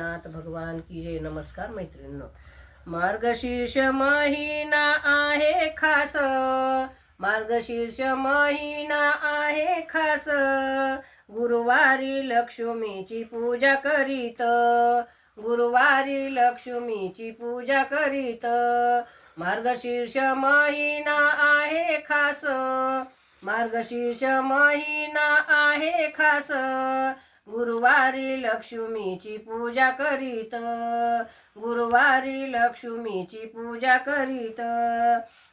पंढरीनाथ भगवान की जय. नमस्कार मैत्रिणींनो. मार्गशीर्ष महिना आहे खास, मार्गशीर्ष महिना आहे खास, गुरुवारी लक्ष्मीची पूजा करीत, गुरुवारी लक्ष्मीची पूजा करीत. मार्गशीर्ष महिना आहे खास, मार्गशीर्ष महिना आहे खास, गुरुवारी लक्ष्मीची पूजा करीत, गुरुवारी लक्ष्मीची पूजा करीत.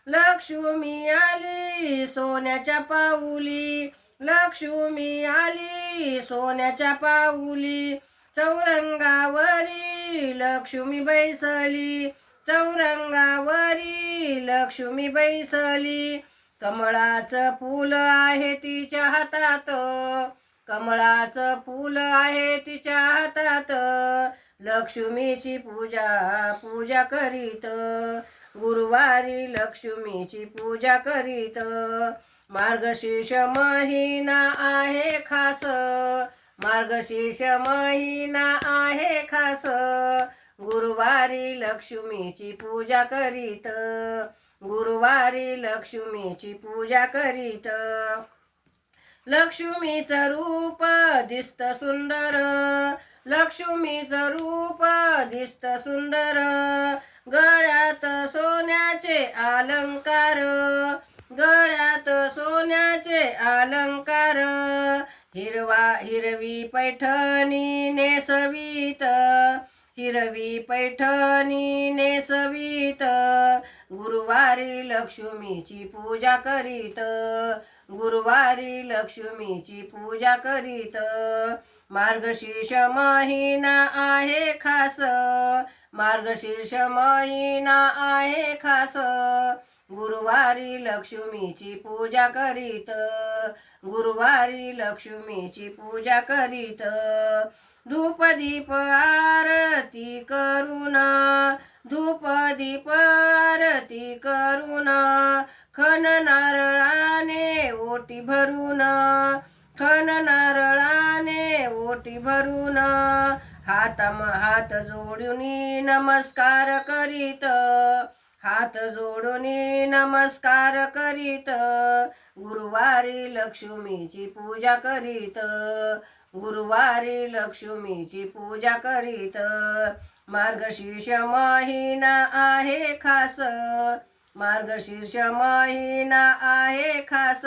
लक्ष्मी आली सोन्याच्या पाऊली, लक्ष्मी आली सोन्याच्या पाऊली, चौरंगावरी लक्ष्मी बैसली, चौरंगावरी लक्ष्मी बैसली. कमळाचं फूल आहे तिच्या हातात, कमळाचं फूल आहे तिच्या हातात, लक्ष्मीची पूजा करीत, गुरुवारी लक्ष्मीची पूजा करीत. मार्गशीर्ष महिना आहे खास, मार्गशीर्ष महिना आहे खास, गुरुवारी लक्ष्मीची पूजा करीत, गुरुवारी लक्ष्मीची पूजा करीत. लक्ष्मीचं रूप दिसत सुंदर, लक्ष्मीचं रूप दिसत सुंदर, गळ्यात सोन्याचे अलंकार, गळ्यात सोन्याचे अलंकार, हिरवी पैठणी नेसवीत, हिरवी पैठणी नेसवीत, गुरुवारी लक्ष्मीची पूजा करीत, गुरुवारी लक्ष्मीची पूजा करीत. मार्गशीर्ष महिना आहे खास, मार्गशीर्ष महिना आहे खास, गुरुवारी लक्ष्मीची पूजा करीत, गुरुवारी लक्ष्मीची पूजा करीत. धूप दीप आरती करून, धूप दीप आरती करून, खण नारळाने ओटी भरून, खण नारळाने ओटी भरून, हात जोडून नमस्कार करीत, हात जोडून नमस्कार करीत, गुरुवारी लक्ष्मीची पूजा करीत, गुरुवारी लक्ष्मीची पूजा करीत. मार्गशीर्ष महिना आहे खास, मार्गशीर्ष महिना आहे खास,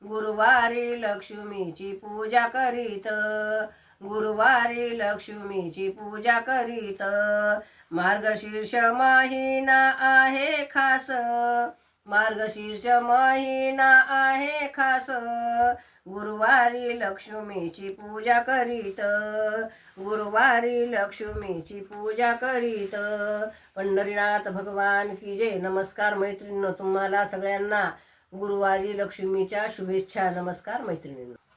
गुरुवारी लक्ष्मीची पूजा करीत, गुरुवारी लक्ष्मीची पूजा करीत. मार्गशीर्ष महिना आहे खास, मार्गशीर्ष महिना आहे खास, गुरुवारी लक्ष्मीची पूजा करीत, गुरुवारी लक्ष्मीची पूजा करीत. पंढरीनाथ भगवान की जय. नमस्कार मैत्रिणींनो. तुम्हाला सगळ्यांना गुरुवारी लक्ष्मीच्या शुभेच्छा. नमस्कार मैत्रिणींनो.